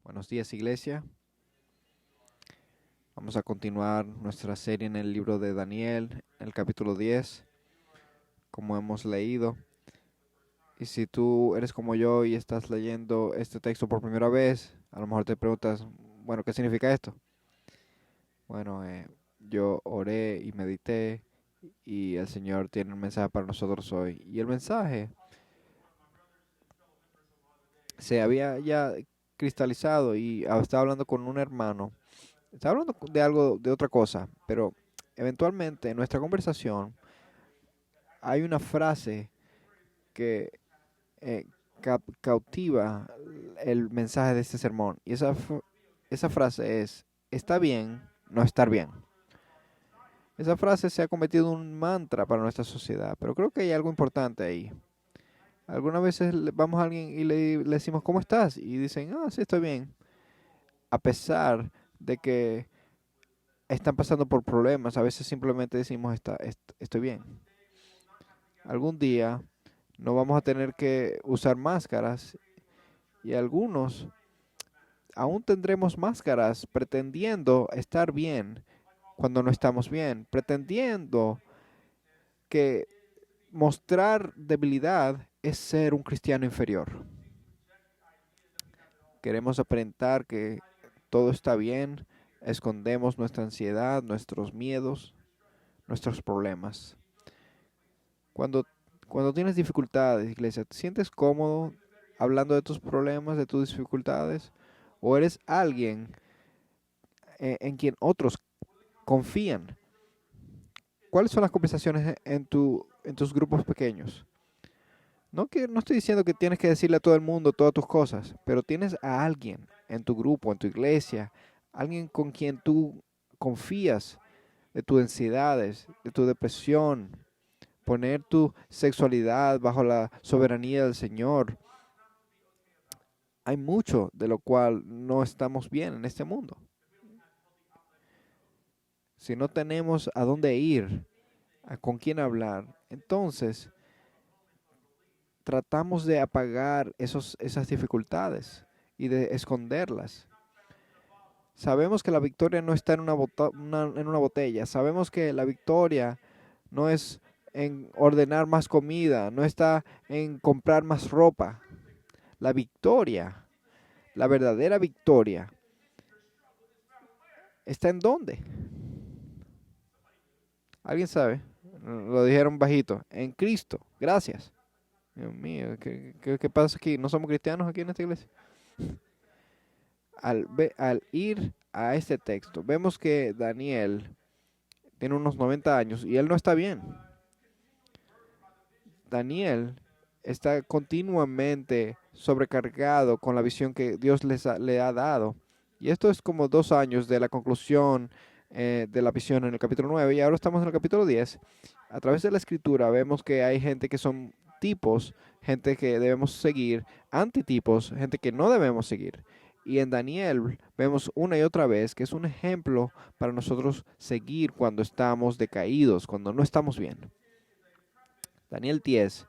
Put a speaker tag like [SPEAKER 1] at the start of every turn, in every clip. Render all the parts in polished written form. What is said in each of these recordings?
[SPEAKER 1] Buenos días, iglesia. Vamos a continuar nuestra serie en el libro de Daniel, en el capítulo 10, como hemos leído. Y si tú eres como yo y estás leyendo este texto por primera vez, a lo mejor te preguntas, bueno, ¿qué significa esto? Bueno, yo oré y medité y el Señor tiene un mensaje para nosotros hoy. Y el mensaje se había ya cristalizado y estaba hablando con un hermano. Estaba hablando de algo, de otra cosa, pero eventualmente en nuestra conversación hay una frase que eh, cautiva el mensaje de este sermón. Y esa frase es, está bien no estar bien. Esa frase se ha convertido en un mantra para nuestra sociedad, pero creo que hay algo importante ahí. Algunas veces vamos a alguien y le decimos, ¿cómo estás? Y dicen, sí, estoy bien. A pesar de que están pasando por problemas, a veces simplemente decimos, estoy bien. Algún día no vamos a tener que usar máscaras y algunos aún tendremos máscaras pretendiendo estar bien cuando no estamos bien, pretendiendo que mostrar debilidad es ser un cristiano inferior. Queremos aparentar que todo está bien, escondemos nuestra ansiedad, nuestros miedos, nuestros problemas. Cuando, cuando tienes dificultades, iglesia, ¿te sientes cómodo hablando de tus problemas, de tus dificultades? ¿O eres alguien en quien otros confían? ¿Cuáles son las conversaciones en tus grupos pequeños? No estoy diciendo que tienes que decirle a todo el mundo todas tus cosas, pero tienes a alguien en tu grupo, en tu iglesia, alguien con quien tú confías de tus ansiedades, de tu depresión, poner tu sexualidad bajo la soberanía del Señor. Hay mucho de lo cual no estamos bien en este mundo. Si no tenemos a dónde ir, con quién hablar, entonces tratamos de apagar esas dificultades y de esconderlas. Sabemos que la victoria no está en en una botella. Sabemos que la victoria no es en ordenar más comida, no está en comprar más ropa. La victoria, la verdadera victoria, ¿está en dónde? ¿Alguien sabe? Lo dijeron bajito. En Cristo. Gracias. Dios mío, ¿qué pasa aquí? ¿No somos cristianos aquí en esta iglesia? Al ir a este texto, vemos que Daniel tiene unos 90 años y él no está bien. Daniel está continuamente sobrecargado con la visión que Dios le ha dado. Y esto es como 2 años de la conclusión de la visión en el capítulo 9 y ahora estamos en el capítulo 10. A través de la escritura vemos que hay gente que son tipos, gente que debemos seguir, antitipos, gente que no debemos seguir. Y en Daniel vemos una y otra vez que es un ejemplo para nosotros seguir cuando estamos decaídos, cuando no estamos bien. Daniel 10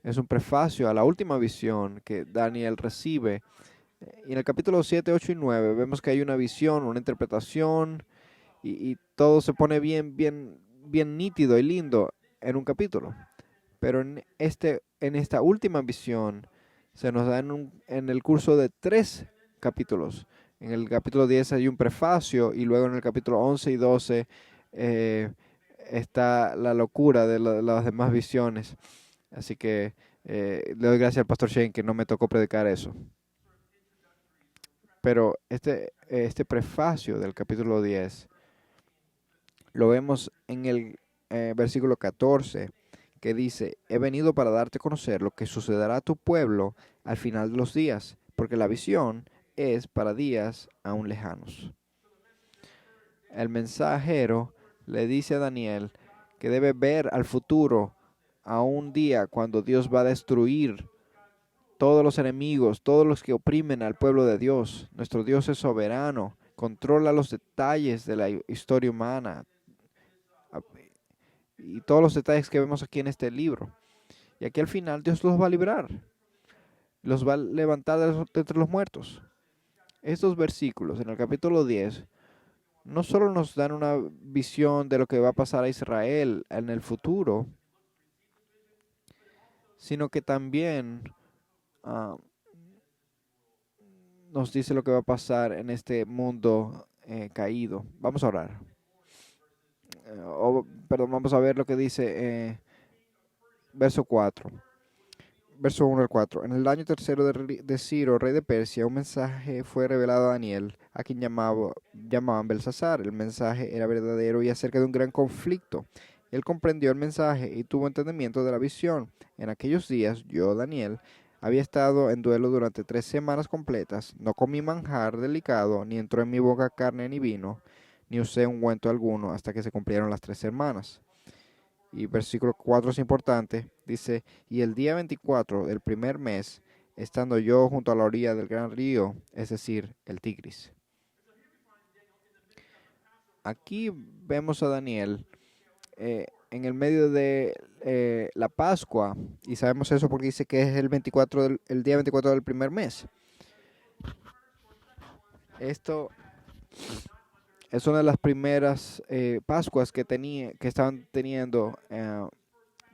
[SPEAKER 1] es un prefacio a la última visión que Daniel recibe. Y en el capítulo 7, 8 y 9 vemos que hay una visión, una interpretación y todo se pone bien nítido y lindo en un capítulo. Pero en esta última visión se nos da en el curso de 3 capítulos. En el capítulo 10 hay un prefacio y luego en el capítulo 11 y 12 eh, está la locura de las demás visiones. Así que le doy gracias al pastor Shane que no me tocó predicar eso. Pero este prefacio del capítulo 10 lo vemos en el versículo 14 que dice, he venido para darte a conocer lo que sucederá a tu pueblo al final de los días, porque la visión es para días aún lejanos. El mensajero le dice a Daniel que debe ver al futuro, a un día cuando Dios va a destruir todos los enemigos, todos los que oprimen al pueblo de Dios. Nuestro Dios es soberano, controla los detalles de la historia humana y todos los detalles que vemos aquí en este libro. Y aquí al final Dios los va a librar, los va a levantar de entre los muertos. Estos versículos en el capítulo 10 no solo nos dan una visión de lo que va a pasar a Israel en el futuro, sino que también ah, nos dice lo que va a pasar en este mundo caído. Vamos a orar. Perdón, vamos a ver lo que dice verso 4. Verso 1 al 4. En el año tercero de Ciro, rey de Persia, un mensaje fue revelado a Daniel, a quien llamaban Belsasar. El mensaje era verdadero y acerca de un gran conflicto. Él comprendió el mensaje y tuvo entendimiento de la visión. En aquellos días, yo, Daniel, había estado en duelo durante 3 semanas completas. No comí manjar delicado, ni entró en mi boca carne ni vino, ni usé ungüento alguno hasta que se cumplieron las 3 semanas. Y versículo 4 es importante, dice, y el día 24 del primer mes, estando yo junto a la orilla del gran río, es decir, el Tigris. Aquí vemos a Daniel en el medio de la Pascua, y sabemos eso porque dice que es el día 24 del primer mes. Esto es una de las primeras Pascuas que estaban teniendo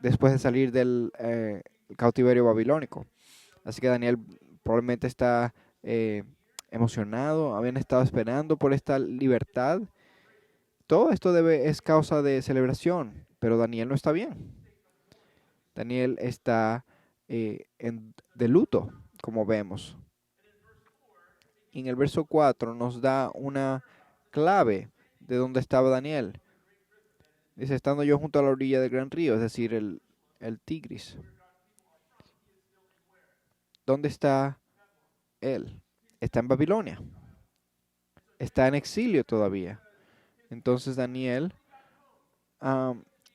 [SPEAKER 1] después de salir del cautiverio babilónico. Así que Daniel probablemente está emocionado, habían estado esperando por esta libertad. Todo esto es causa de celebración, pero Daniel no está bien. Daniel está de luto, como vemos. Y en el verso 4 nos da una clave de dónde estaba Daniel. Dice, estando yo junto a la orilla del gran río, es decir, el Tigris. ¿Dónde está él? Está en Babilonia. Está en exilio todavía. Entonces Daniel,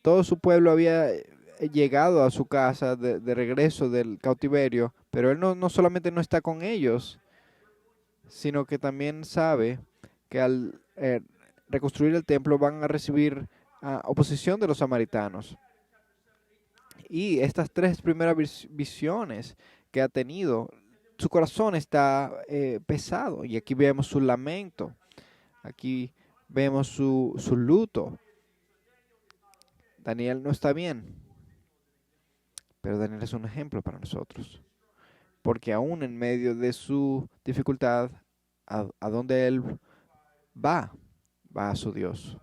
[SPEAKER 1] todo su pueblo había llegado a su casa de regreso del cautiverio, pero él no solamente no está con ellos, sino que también sabe que al reconstruir el templo van a recibir oposición de los samaritanos. Y estas 3 primeras visiones que ha tenido, su corazón está pesado. Y aquí vemos su lamento, aquí vemos su luto. Daniel no está bien, pero Daniel es un ejemplo para nosotros. Porque aún en medio de su dificultad, a donde él va a su Dios.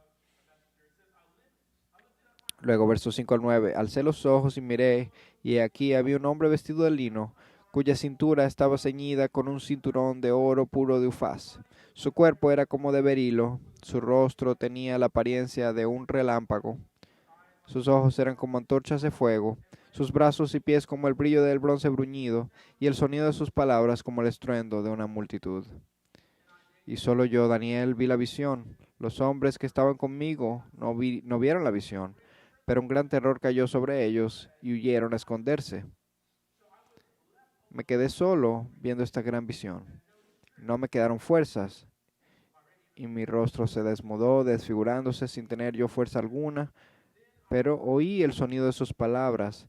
[SPEAKER 1] Luego, versos 5 al 9. Alcé los ojos y miré, y aquí había un hombre vestido de lino, cuya cintura estaba ceñida con un cinturón de oro puro de Ufaz. Su cuerpo era como de berilo, su rostro tenía la apariencia de un relámpago, sus ojos eran como antorchas de fuego, sus brazos y pies como el brillo del bronce bruñido, y el sonido de sus palabras como el estruendo de una multitud. Y solo yo, Daniel, vi la visión. Los hombres que estaban conmigo no vieron la visión, pero un gran terror cayó sobre ellos y huyeron a esconderse. Me quedé solo viendo esta gran visión. No me quedaron fuerzas, y mi rostro se desmudó, desfigurándose sin tener yo fuerza alguna, pero oí el sonido de sus palabras,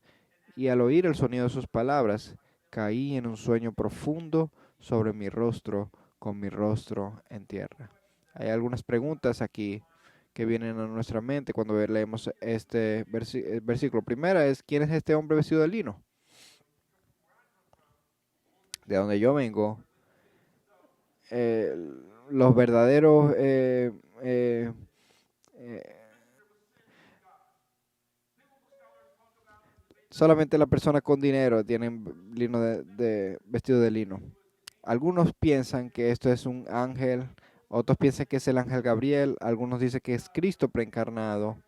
[SPEAKER 1] y al oír el sonido de sus palabras, caí en un sueño profundo sobre mi rostro, con mi rostro en tierra. Hay algunas preguntas aquí que vienen a nuestra mente cuando leemos este versículo. Primera es, ¿quién es este hombre vestido de lino? De donde yo vengo, eh, los verdaderos eh, solamente la persona con dinero tienen lino de vestido de lino. Algunos piensan que esto es un ángel, otros piensan que es el ángel Gabriel, algunos dicen que es Cristo preencarnado,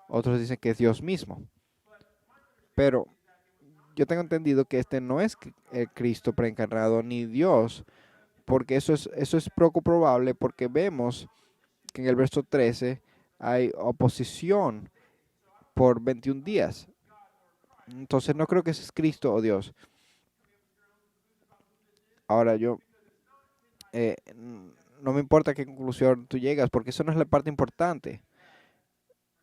[SPEAKER 1] otros dicen que es Dios mismo. Pero yo tengo entendido que este no es el Cristo preencarnado ni Dios, porque eso es poco probable, porque vemos que en el verso 13 hay oposición por 21 días. Entonces no creo que ese es Cristo o Dios. Ahora no me importa qué conclusión tú llegas, porque eso no es la parte importante.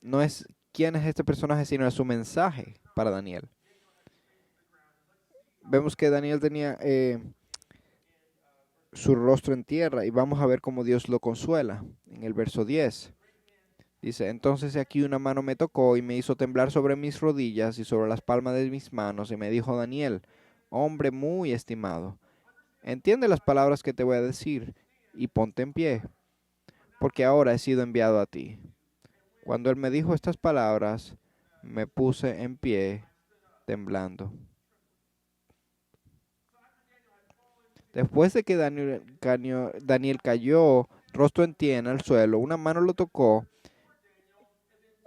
[SPEAKER 1] No es quién es este personaje, sino es su mensaje para Daniel. Vemos que Daniel tenía su rostro en tierra, y vamos a ver cómo Dios lo consuela. En el verso 10 dice, entonces aquí una mano me tocó y me hizo temblar sobre mis rodillas y sobre las palmas de mis manos, y me dijo Daniel, hombre muy estimado, entiende las palabras que te voy a decir y ponte en pie, porque ahora he sido enviado a ti. Cuando él me dijo estas palabras, me puse en pie, temblando. Después de que Daniel cayó rostro en tierra al suelo, una mano lo tocó,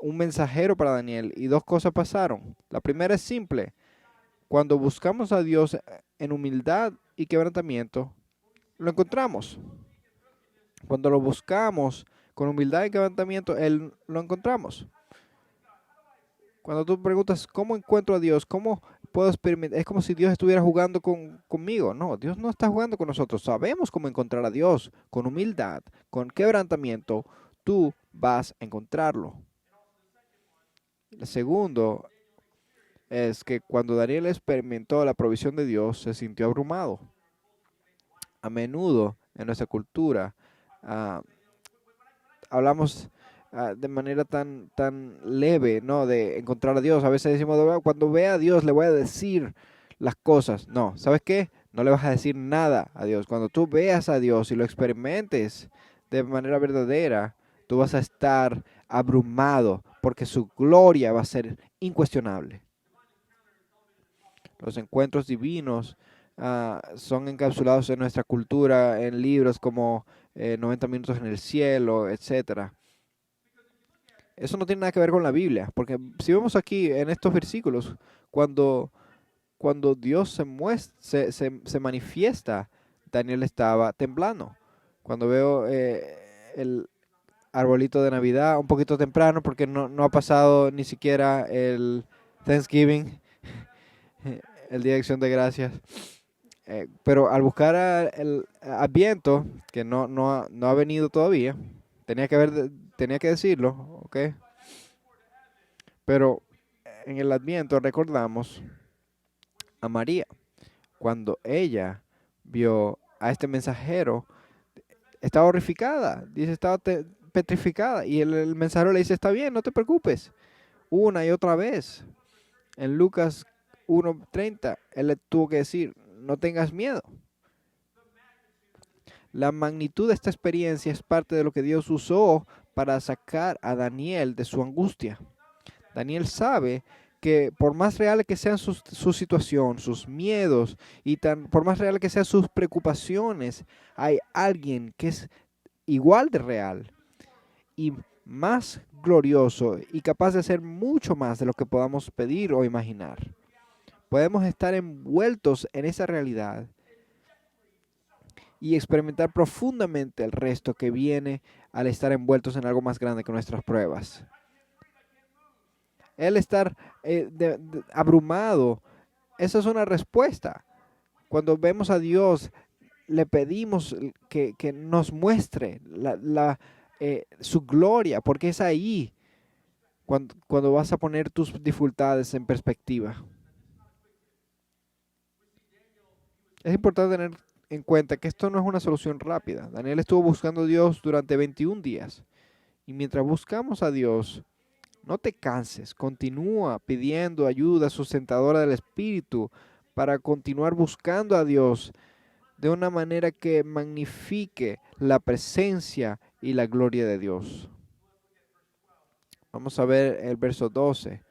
[SPEAKER 1] un mensajero para Daniel, y dos cosas pasaron. La primera es simple. Cuando buscamos a Dios en humildad y quebrantamiento, lo encontramos. Cuando lo buscamos con humildad y quebrantamiento, Él lo encontramos. Cuando tú preguntas, ¿cómo encuentro a Dios? ¿Cómo puedo experimentar? Es como si Dios estuviera jugando conmigo. No, Dios no está jugando con nosotros. Sabemos cómo encontrar a Dios. Con humildad, con quebrantamiento, tú vas a encontrarlo. El segundo es que cuando Daniel experimentó la provisión de Dios, se sintió abrumado. A menudo en nuestra cultura ah, hablamos de manera tan leve, ¿no? De encontrar a Dios. A veces decimos, "Ah, cuando vea a Dios le voy a decir las cosas". No, ¿sabes qué? No le vas a decir nada a Dios. Cuando tú veas a Dios y lo experimentes de manera verdadera, tú vas a estar abrumado porque su gloria va a ser incuestionable. Los encuentros divinos son encapsulados en nuestra cultura, en libros como 90 minutos en el cielo, etcétera. Eso no tiene nada que ver con la Biblia, porque si vemos aquí en estos versículos, cuando, cuando Dios se manifiesta, Daniel estaba temblando. Cuando veo el arbolito de Navidad un poquito temprano, porque no ha pasado ni siquiera el Thanksgiving, el Día de Acción de Gracias. Pero al buscar el Adviento, que no ha venido todavía, tenía que decirlo, ¿ok? Pero en el Adviento recordamos a María, cuando ella vio a este mensajero, estaba horrificada, dice, estaba petrificada, y el mensajero le dice, está bien, no te preocupes, una y otra vez. En Lucas 1:30, él le tuvo que decir, no tengas miedo. La magnitud de esta experiencia es parte de lo que Dios usó para sacar a Daniel de su angustia. Daniel sabe que por más real que sean su situación, sus miedos, y por más real que sean sus preocupaciones, hay alguien que es igual de real y más glorioso y capaz de hacer mucho más de lo que podamos pedir o imaginar. Podemos estar envueltos en esa realidad y experimentar profundamente el resto que viene al estar envueltos en algo más grande que nuestras pruebas. El estar abrumado, esa es una respuesta. Cuando vemos a Dios, le pedimos que nos muestre su gloria, porque es ahí cuando vas a poner tus dificultades en perspectiva. Es importante tener en cuenta que esto no es una solución rápida. Daniel estuvo buscando a Dios durante 21 días. Y mientras buscamos a Dios, no te canses, continúa pidiendo ayuda sustentadora del Espíritu para continuar buscando a Dios de una manera que magnifique la presencia y la gloria de Dios. Vamos a ver el verso 12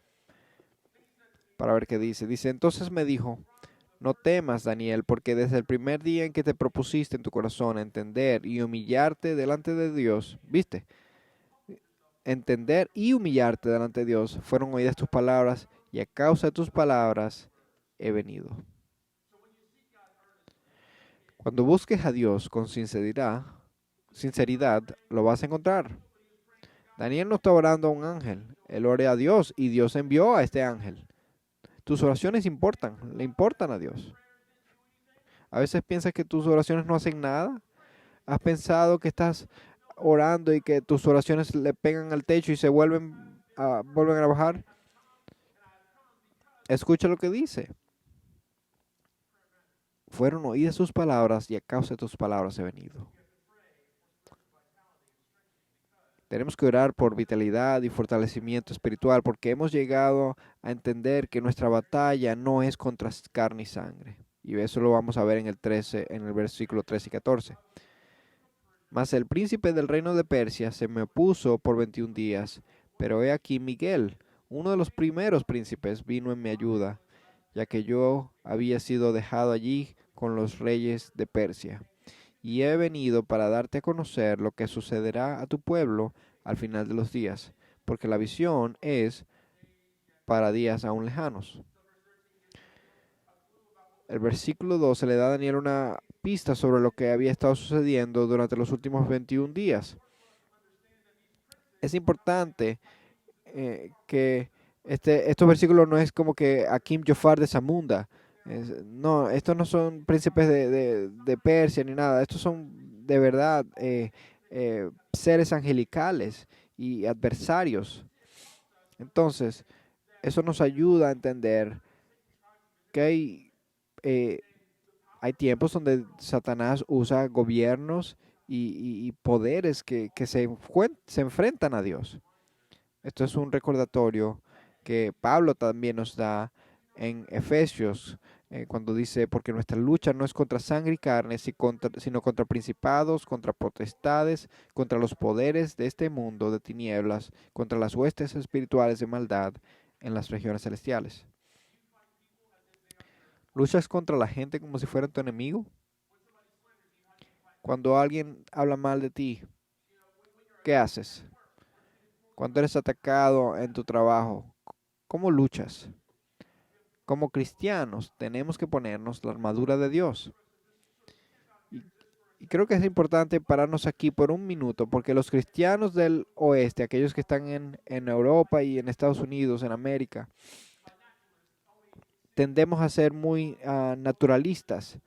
[SPEAKER 1] para ver qué dice. Dice, entonces me dijo, no temas, Daniel, porque desde el primer día en que te propusiste en tu corazón entender y humillarte delante de Dios, ¿viste? Entender y humillarte delante de Dios, fueron oídas tus palabras, y a causa de tus palabras he venido. Cuando busques a Dios con sinceridad, lo vas a encontrar. Daniel no está orando a un ángel, él ora a Dios y Dios envió a este ángel. Tus oraciones importan, le importan a Dios. A veces piensas que tus oraciones no hacen nada. ¿Has pensado que estás orando y que tus oraciones le pegan al techo y se vuelven a bajar? Escucha lo que dice. fueron oídas tus palabras y a causa de tus palabras he venido. Tenemos que orar por vitalidad y fortalecimiento espiritual porque hemos llegado a entender que nuestra batalla no es contra carne y sangre. Y eso lo vamos a ver en el 13, en el versículo 13 y 14. Mas el príncipe del reino de Persia se me opuso por 21 días, pero he aquí Miguel, uno de los primeros príncipes, vino en mi ayuda, ya que yo había sido dejado allí con los reyes de Persia. Y he venido para darte a conocer lo que sucederá a tu pueblo al final de los días, porque la visión es para días aún lejanos. El versículo 12 le da a Daniel una pista sobre lo que había estado sucediendo durante los últimos 21 días. Es importante que estos versículos no es como que Akim Jofar de Zamunda. No, estos no son príncipes de Persia ni nada. Estos son de verdad seres angelicales y adversarios. Entonces, eso nos ayuda a entender que eh, hay tiempos donde Satanás usa gobiernos y poderes que se enfrentan a Dios. Esto es un recordatorio que Pablo también nos da en Efesios, cuando dice, porque nuestra lucha no es contra sangre y carne, sino contra principados, contra potestades, contra los poderes de este mundo de tinieblas, contra las huestes espirituales de maldad en las regiones celestiales. ¿Luchas contra la gente como si fuera tu enemigo? Cuando alguien habla mal de ti, ¿qué haces? Cuando eres atacado en tu trabajo, ¿cómo luchas? Como cristianos tenemos que ponernos la armadura de Dios. Y, y creo que es importante pararnos aquí por un minuto, porque los cristianos del oeste, aquellos que están en Europa y en Estados Unidos, en América, tendemos a ser muy naturalistas.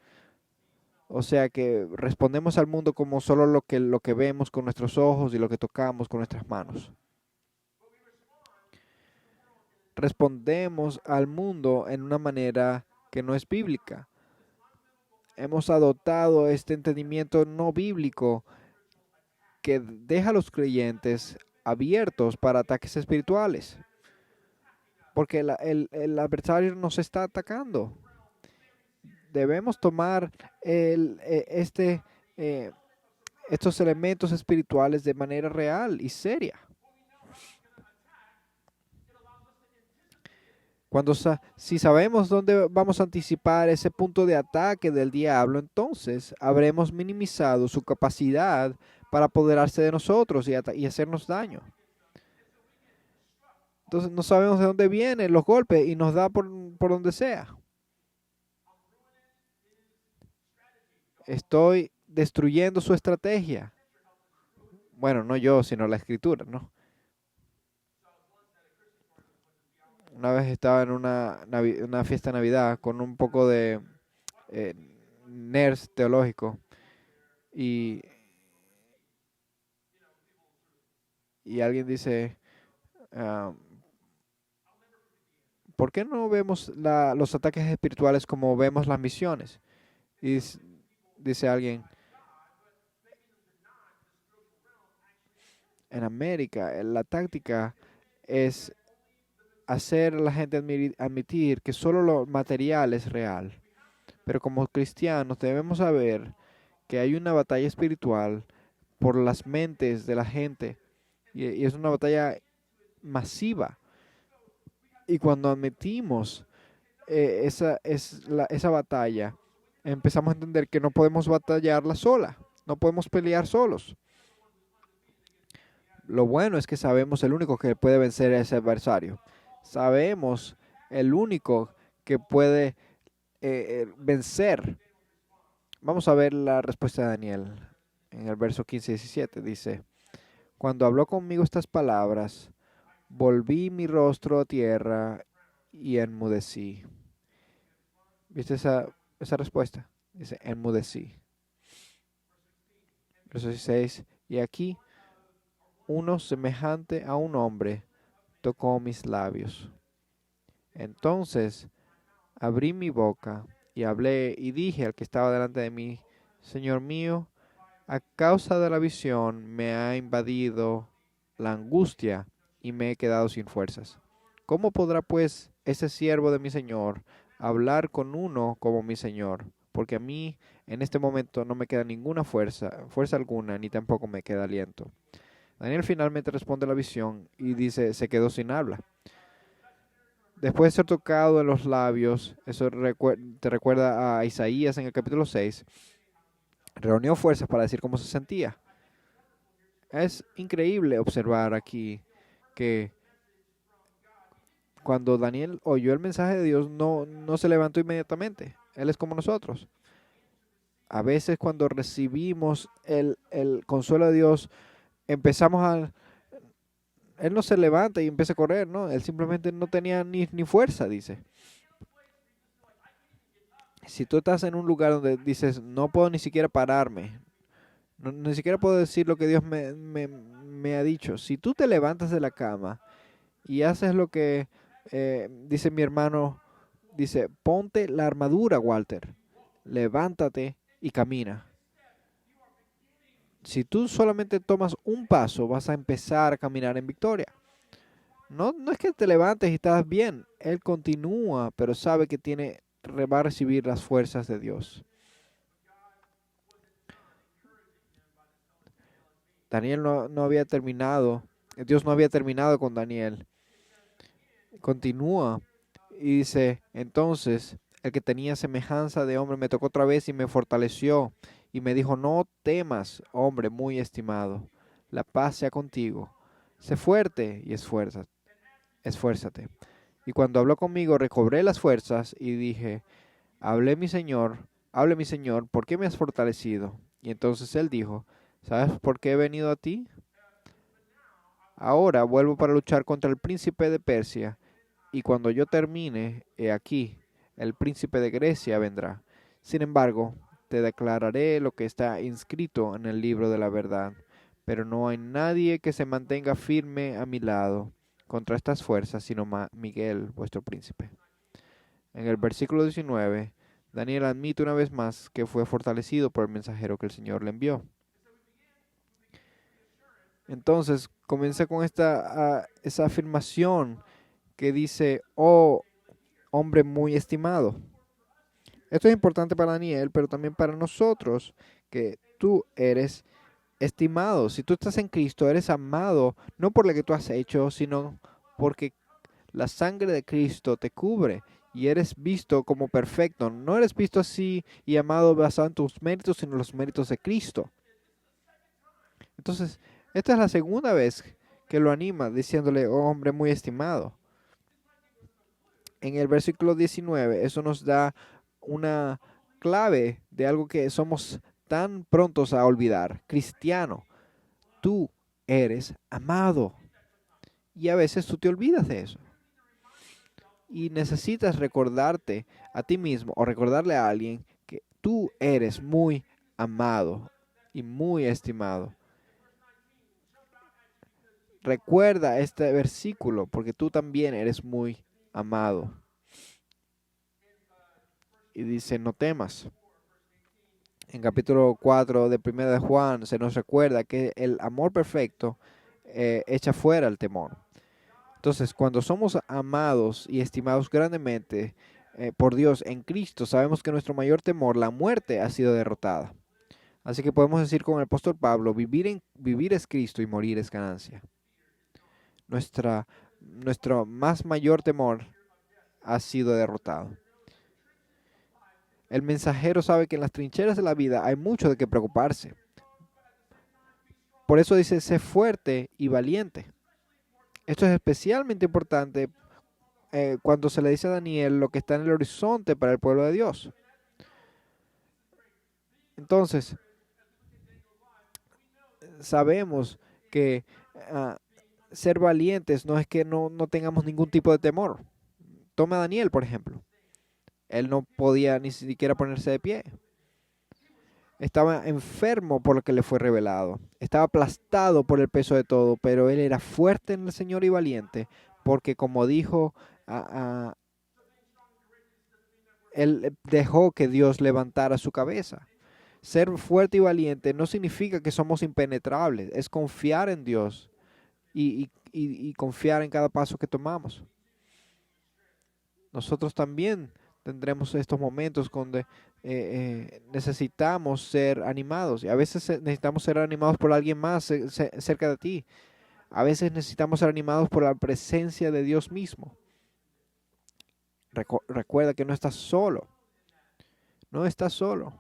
[SPEAKER 1] O sea que respondemos al mundo como solo lo que vemos con nuestros ojos y lo que tocamos con nuestras manos. Respondemos al mundo en una manera que no es bíblica. Hemos adoptado este entendimiento no bíblico que deja a los creyentes abiertos para ataques espirituales, porque el adversario nos está atacando. Debemos tomar el, eh, este, eh, estos elementos espirituales de manera real y seria. Si sabemos dónde vamos a anticipar ese punto de ataque del diablo, entonces habremos minimizado su capacidad para apoderarse de nosotros y hacernos daño. Entonces no sabemos de dónde vienen los golpes y nos da por donde sea. Estoy destruyendo su estrategia. Bueno, no yo, sino la escritura, ¿no? Una vez estaba en una fiesta de Navidad con un poco de eh, nerds teológico y, y alguien dice, ah, ¿por qué no vemos los ataques espirituales como vemos las misiones? Y dice alguien, en América la táctica es hacer a la gente admitir que solo lo material es real. Pero como cristianos debemos saber que hay una batalla espiritual por las mentes de la gente y es una batalla masiva. Y cuando admitimos esa batalla, empezamos a entender que no podemos batallarla sola, no podemos pelear solos. Lo bueno es que sabemos el único que puede vencer a ese adversario. Sabemos el único que puede vencer. Vamos a ver la respuesta de Daniel en el verso 15 y 17. Dice, cuando habló conmigo estas palabras, volví mi rostro a tierra y enmudecí. ¿Viste esa respuesta? Dice, enmudecí. Verso 16, y aquí uno semejante a un hombre tocó mis labios. Entonces abrí mi boca Y hablé y dije al que estaba delante de mí, Señor mío, a causa de la visión me ha invadido la angustia y me he quedado sin fuerzas. ¿Cómo podrá pues ese siervo de mi Señor hablar con uno como mi Señor? Porque a mí en este momento no me queda ninguna fuerza alguna, ni tampoco me queda aliento. Daniel finalmente responde la visión y dice, se quedó sin habla. Después de ser tocado en los labios, eso te recuerda a Isaías en el capítulo 6, reunió fuerzas para decir cómo se sentía. Es increíble observar aquí que cuando Daniel oyó el mensaje de Dios, no se levantó inmediatamente. Él es como nosotros. A veces cuando recibimos el consuelo de Dios, empezamos a... Él no se levanta y empieza a correr, ¿no? Él simplemente no tenía ni fuerza, dice. Si tú estás en un lugar donde dices, no puedo ni siquiera pararme, ni siquiera puedo decir lo que Dios me ha dicho. Si tú te levantas de la cama y haces lo que dice mi hermano, dice, ponte la armadura, Walter, levántate y camina. Si tú solamente tomas un paso, vas a empezar a caminar en victoria. No es que te levantes y estás bien. Él continúa, pero sabe que va a recibir las fuerzas de Dios. Daniel no había terminado. Dios no había terminado con Daniel. Continúa y dice, entonces el que tenía semejanza de hombre me tocó otra vez y me fortaleció y me dijo, no temas, hombre muy estimado, la paz sea contigo. Sé fuerte y esfuérzate. Y cuando habló conmigo recobré las fuerzas y dije, hable mi Señor, ¿por qué me has fortalecido? Y entonces él dijo, ¿sabes por qué he venido a ti? Ahora vuelvo para luchar contra el príncipe de Persia, y cuando yo termine, he aquí, el príncipe de Grecia vendrá. Sin embargo, te declararé lo que está inscrito en el libro de la verdad, pero no hay nadie que se mantenga firme a mi lado contra estas fuerzas, sino Miguel, vuestro príncipe. En el versículo 19, Daniel admite una vez más que fue fortalecido por el mensajero que el Señor le envió. Entonces comienza con esa afirmación que dice, oh hombre muy estimado. Esto es importante para Daniel, pero también para nosotros, que tú eres estimado. Si tú estás en Cristo, eres amado, no por lo que tú has hecho, sino porque la sangre de Cristo te cubre y eres visto como perfecto. No eres visto así y amado basado en tus méritos, sino en los méritos de Cristo. Entonces, esta es la segunda vez que lo anima, diciéndole, oh hombre muy estimado. En el versículo 19, eso nos da una clave de algo que somos tan prontos a olvidar. Cristiano, tú eres amado. Y a veces tú te olvidas de eso. Y necesitas recordarte a ti mismo o recordarle a alguien que tú eres muy amado y muy estimado. Recuerda este versículo porque tú también eres muy amado. Y dice, no temas. En capítulo 4 de 1 de Juan se nos recuerda que el amor perfecto echa fuera el temor. Entonces, cuando somos amados y estimados grandemente por Dios en Cristo, sabemos que nuestro mayor temor, la muerte, ha sido derrotada. Así que podemos decir con el apóstol Pablo, vivir es Cristo y morir es ganancia. Nuestro más mayor temor ha sido derrotado. El mensajero sabe que en las trincheras de la vida hay mucho de qué preocuparse. Por eso dice, sé fuerte y valiente. Esto es especialmente importante cuando se le dice a Daniel lo que está en el horizonte para el pueblo de Dios. Entonces, sabemos que ser valientes no es que no tengamos ningún tipo de temor. Toma a Daniel, por ejemplo. Él no podía ni siquiera ponerse de pie. Estaba enfermo por lo que le fue revelado. Estaba aplastado por el peso de todo, pero él era fuerte en el Señor y valiente, porque como dijo Él dejó que Dios levantara su cabeza. Ser fuerte y valiente no significa que somos impenetrables, es confiar en Dios y confiar en cada paso que tomamos. Nosotros también tendremos estos momentos donde necesitamos ser animados. Y a veces necesitamos ser animados por alguien más cerca de ti. A veces necesitamos ser animados por la presencia de Dios mismo. Recuerda que no estás solo. No estás solo.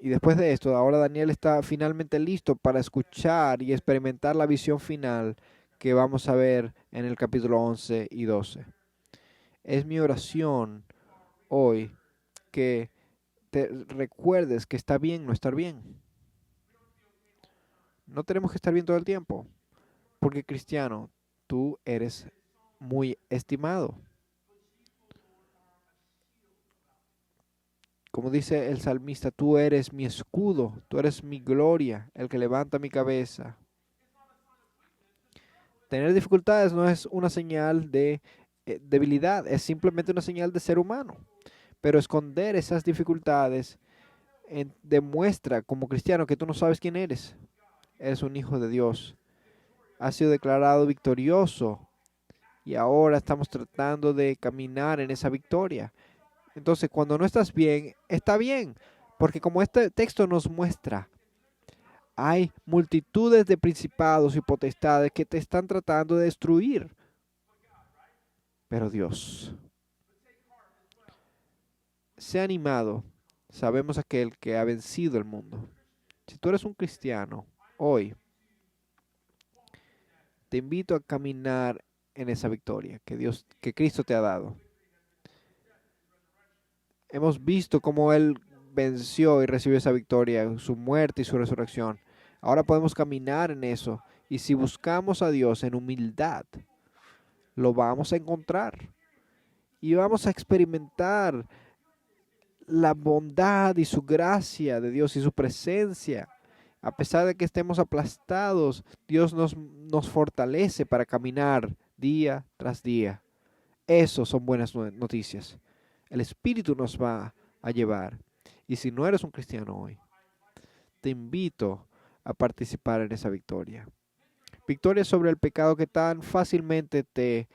[SPEAKER 1] Y después de esto, ahora Daniel está finalmente listo para escuchar y experimentar la visión final que vamos a ver en el capítulo 11 y 12. Es mi oración hoy que te recuerdes que está bien no estar bien. No tenemos que estar bien todo el tiempo, porque cristiano, tú eres muy estimado. Como dice el salmista, tú eres mi escudo, tú eres mi gloria, el que levanta mi cabeza. Tener dificultades no es una señal de debilidad, es simplemente una señal de ser humano. Pero esconder esas dificultades demuestra como cristiano que tú no sabes quién eres. Eres un hijo de Dios. Has sido declarado victorioso y ahora estamos tratando de caminar en esa victoria. Entonces, cuando no estás bien, está bien, porque como este texto nos muestra, hay multitudes de principados y potestades que te están tratando de destruir. Pero Dios, sea animado, sabemos aquel que ha vencido el mundo. Si tú eres un cristiano, hoy te invito a caminar en esa victoria que Cristo te ha dado. Hemos visto cómo Él venció y recibió esa victoria, su muerte y su resurrección. Ahora podemos caminar en eso. Y si buscamos a Dios en humildad, lo vamos a encontrar. Y vamos a experimentar la bondad y su gracia de Dios y su presencia. A pesar de que estemos aplastados, Dios nos fortalece para caminar día tras día. Eso son buenas noticias. El Espíritu nos va a llevar. Y si no eres un cristiano hoy, te invito a participar en esa victoria. Victoria sobre el pecado que tan fácilmente te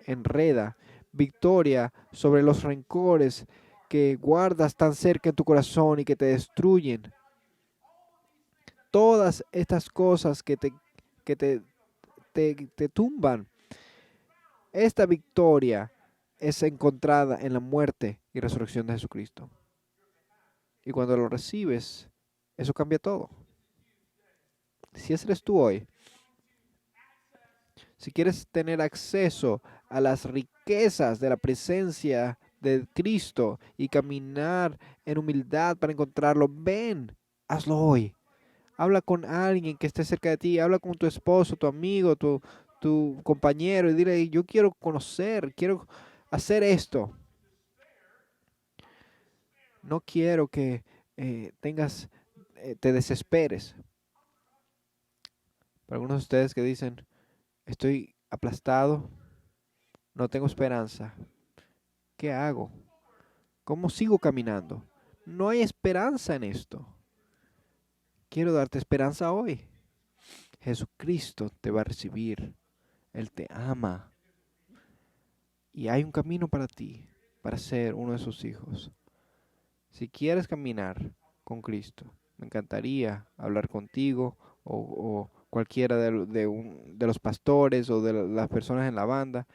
[SPEAKER 1] enreda. Victoria sobre los rencores que guardas tan cerca en tu corazón y que te destruyen. Todas estas cosas que te tumban. Esta victoria es encontrada en la muerte y resurrección de Jesucristo. Y cuando lo recibes, eso cambia todo. Si ese eres tú hoy, si quieres tener acceso a las riquezas de la presencia de Cristo y caminar en humildad para encontrarlo, ven, hazlo hoy. Habla con alguien que esté cerca de ti, habla con tu esposo, tu amigo, tu compañero y dile, yo quiero conocer, quiero hacer esto. No quiero que te desesperes. Para algunos de ustedes que dicen, estoy aplastado, no tengo esperanza. ¿Qué hago? ¿Cómo sigo caminando? No hay esperanza en esto. Quiero darte esperanza hoy. Jesucristo te va a recibir. Él te ama. Y hay un camino para ti, para ser uno de sus hijos. Si quieres caminar con Cristo, me encantaría hablar contigo o cualquiera de los pastores o de las personas en la banda,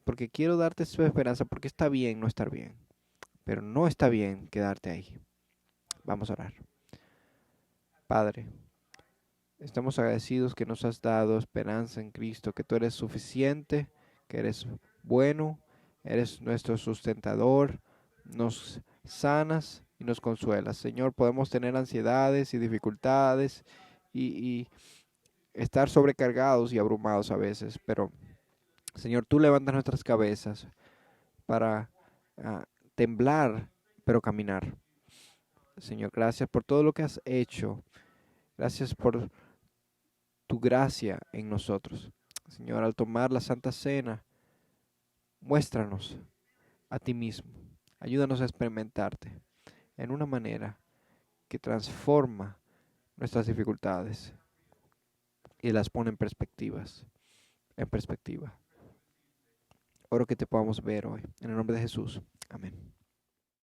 [SPEAKER 1] porque quiero darte su esperanza, porque está bien no estar bien, pero no está bien quedarte ahí. Vamos a orar. Padre, estamos agradecidos que nos has dado esperanza en Cristo, que tú eres suficiente, que eres bueno, eres nuestro sustentador, nos sanas y nos consuelas. Señor, podemos tener ansiedades y dificultades y estar sobrecargados y abrumados a veces, pero Señor, tú levantas nuestras cabezas para ah, temblar, pero caminar. Señor, gracias por todo lo que has hecho. Gracias por tu gracia en nosotros. Señor, al tomar la Santa Cena, muéstranos a ti mismo. Ayúdanos a experimentarte en una manera que transforma nuestras dificultades y las pone en perspectiva. Oro que te podamos ver hoy. En el nombre de Jesús. Amén.